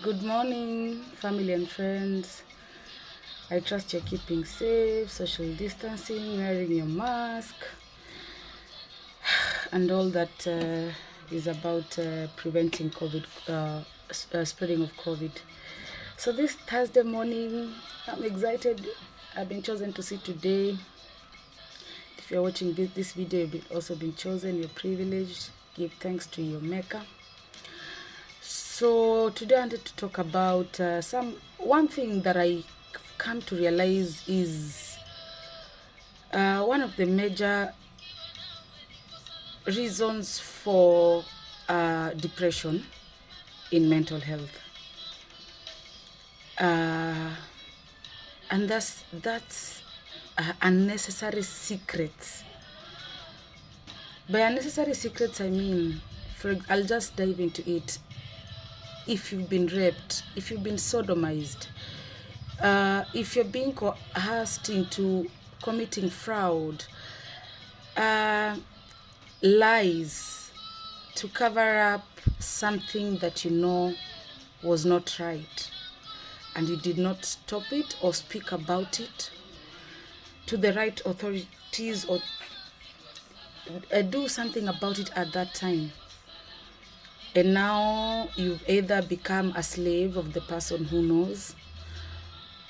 Good morning, family and friends. I trust you're keeping safe, social distancing, wearing your mask, and all that is about preventing COVID, spreading of COVID. So this Thursday morning, I'm excited. I've been chosen to see today. If you're watching this video, you've also been chosen. You're privileged. Give thanks to your Maker. So today I wanted to talk about one thing that I come to realize is one of the major reasons for depression in mental health, and that's unnecessary secrets. By unnecessary secrets, I mean, I'll just dive into it. If you've been raped, if you've been sodomized, if you're being coerced into committing fraud, lies to cover up something that you know was not right, and you did not stop it or speak about it to the right authorities or do something about it at that time. And now you've either become a slave of the person who knows,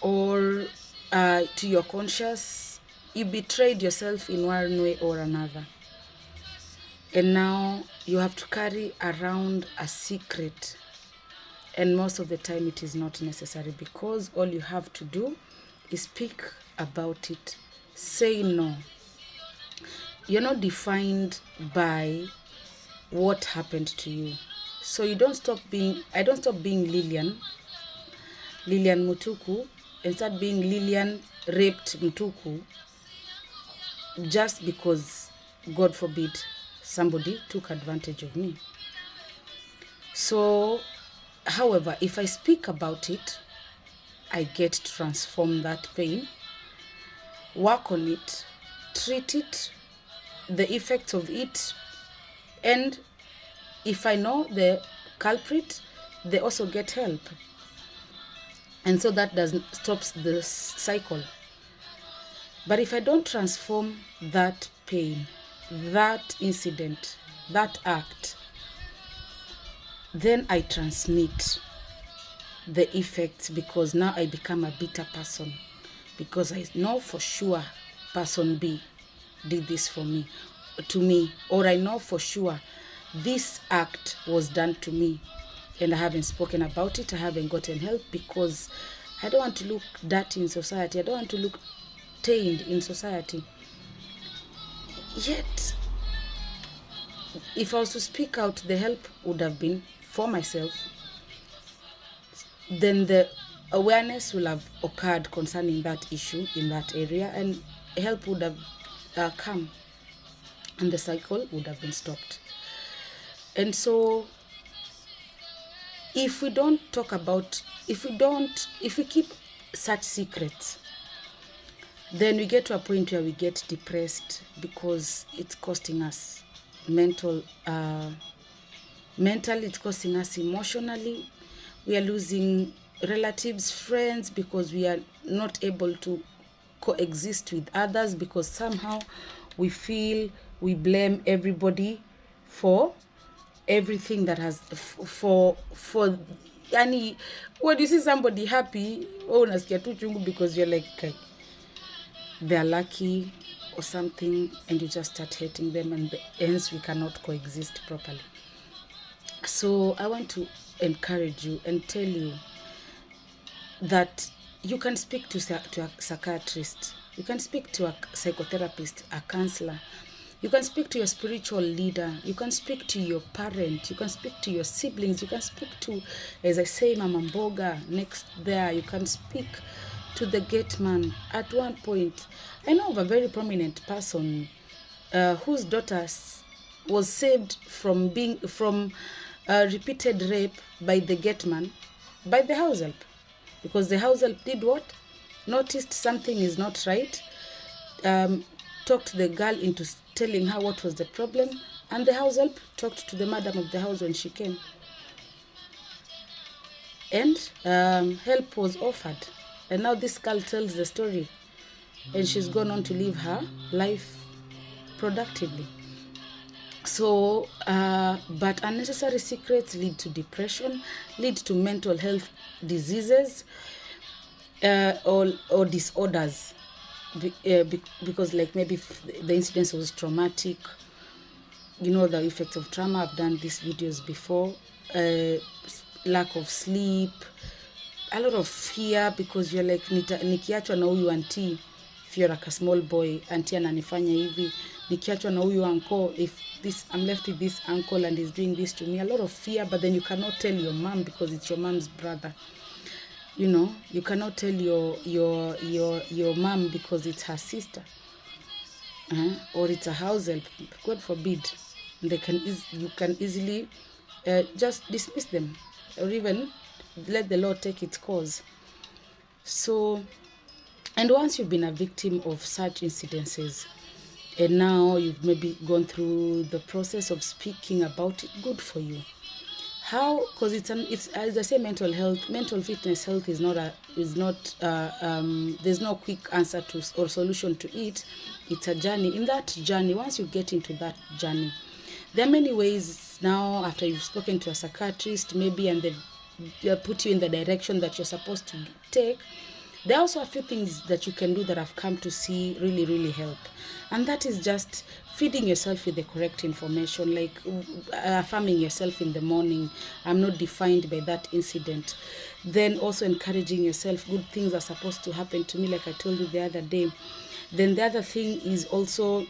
or to your conscience, you betrayed yourself in one way or another. And now you have to carry around a secret. And most of the time it is not necessary, because all you have to do is speak about it. Say no. You're not defined by what happened to you. So I don't stop being Lilian Mutuku, and start being Lilian raped Mutuku just because, God forbid, somebody took advantage of me. So, however, if I speak about it, I get to transform that pain, work on it, treat it, the effects of it, and if I know the culprit, they also get help. And so that stops the cycle. But if I don't transform that pain, that incident, that act, then I transmit the effects, because now I become a bitter person, because I know for sure person B did this to me, or I know for sure this act was done to me, and I haven't spoken about it, I haven't gotten help, because I don't want to look dirty in society, I don't want to look tainted in society. Yet, if I was to speak out, the help would have been for myself. Then the awareness will have occurred concerning that issue in that area, and help would have come, and the cycle would have been stopped. And so if we don't talk about, if we keep such secrets, then we get to a point where we get depressed, because it's costing us mentally, it's costing us emotionally. We are losing relatives, friends, because we are not able to coexist with others, because somehow we feel we blame everybody for everything that has for yani, when you see somebody happy, unasikia tu chungu, because you're like, they're lucky or something, and you just start hating them, and hence we cannot coexist properly. So I want to encourage you and tell you that you can speak to a psychiatrist, you can speak to a psychotherapist, a counselor, you can speak to your spiritual leader, you can speak to your parent, you can speak to your siblings, you can speak to, as I say, Mama Mboga next there, you can speak to the gate man. At one point, I know of a very prominent person whose daughter was saved from repeated rape by the gate man, by the house help, because the house help did what? Noticed something is not right, talked the girl into telling her what was the problem, and the house help talked to the madam of the house when she came. and help was offered. And now this girl tells the story, and she's gone on to live her life productively. So, but unnecessary secrets lead to depression, lead to mental health diseases, or disorders, because like maybe the incident was traumatic. You know the effects of trauma. I've done these videos before. Lack of sleep, a lot of fear, because you're like, nikiachwa na huyu auntie, if you're like a small boy, auntie ananifanya hivi, nikiachwa na huyu uncle, if this, I'm left with this uncle and he's doing this to me. A lot of fear, but then you cannot tell your mom because it's your mom's brother. You know, you cannot tell your mom because it's her sister, or it's a house help. God forbid. You can easily just dismiss them, or even let the law take its course. So, and once you've been a victim of such incidences, and now you've maybe gone through the process of speaking about it, good for you. How? Because it's as I say, mental fitness health is not there's no quick answer to or solution to it. It's a journey. In that journey, once you get into that journey, there are many ways now, after you've spoken to a psychiatrist maybe, and they've put you in the direction that you're supposed to take. There are also a few things that you can do that I've come to see really, really help. And that is just feeding yourself with the correct information, like affirming yourself in the morning, I'm not defined by that incident. Then also encouraging yourself, good things are supposed to happen to me, like I told you the other day. Then the other thing is also,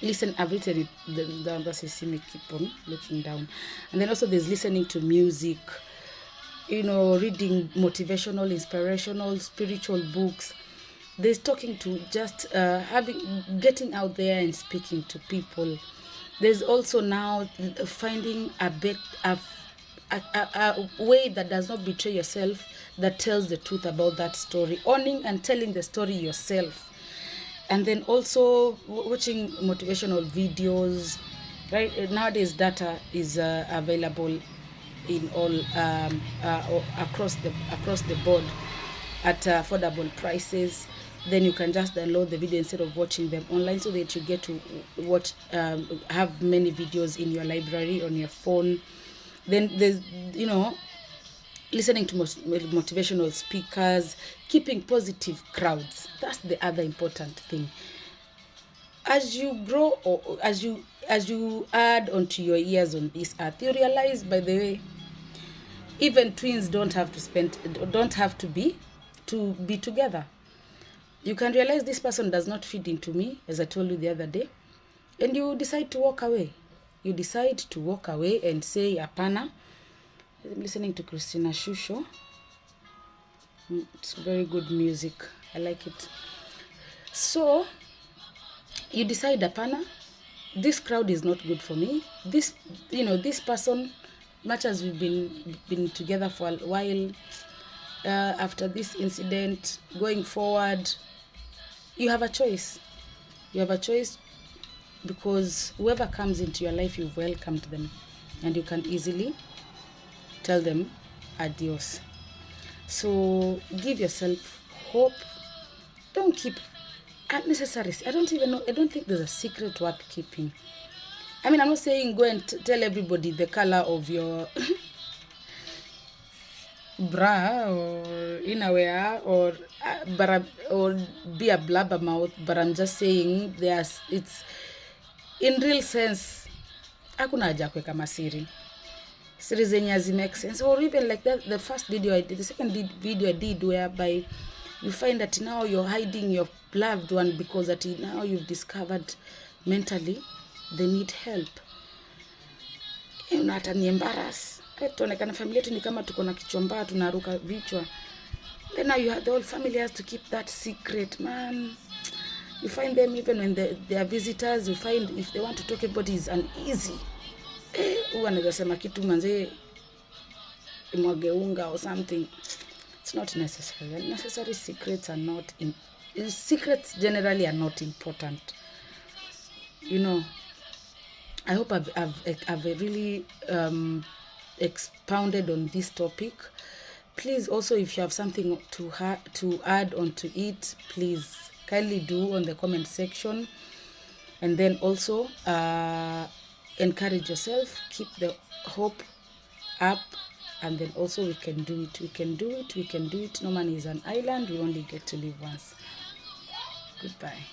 listen, I've written it, the embassy, see me keep on looking down. And then also there's listening to music, you know, reading motivational, inspirational, spiritual books. There's talking to, just getting out there and speaking to people. There's also now finding a way that does not betray yourself, that tells the truth about that story, owning and telling the story yourself. And then also watching motivational videos, right? Nowadays data is available in all across the board at affordable prices. Then you can just download the video instead of watching them online, so that you get to watch, have many videos in your library on your phone. Then there's, you know, listening to motivational speakers, keeping positive crowds. That's the other important thing. As you grow, or as you add onto your years on this earth, you realize, by the way, even twins don't have to be together. You can realize this person does not fit into me, as I told you the other day, and you decide to walk away. You decide to walk away and say, apana. I'm listening to Christina Shusho. It's very good music. I like it. So you decide, apana, this crowd is not good for me. This person, much as we've been together for a while, after this incident, going forward, you have a choice. You have a choice, because whoever comes into your life, you've welcomed them, and you can easily tell them adios. So give yourself hope. Don't keep unnecessary. I don't think there's a secret worth keeping. I mean, I'm not saying go and tell everybody the color of your bra or innerwear, or be a blabbermouth, but I'm just saying it's in real sense, hakuna haja kuweka masiri. Siri zenye make sense. Or even like that, the first video I did, the second video I did, whereby you find that now you're hiding your loved one because that now you've discovered mentally they need help. Hata ni embarrass. Tuonekana familia yetu ni kama tuko na kichwa mbaya, tunaruka vichwa. Then now the whole family has to keep that secret, man. You find them even when they are visitors. You find if they want to talk, everybody is uneasy. Anaweza sema kitu manze imwage unga or something. It's not necessary. Necessary secrets are not secrets generally are not important. You know, I hope I've really expounded on this topic. Please also, if you have something to add on to it, please kindly do on the comment section. And then also encourage yourself, keep the hope up, and then also we can do it, we can do it, we can do it. No man is an island, we only get to live once. Goodbye.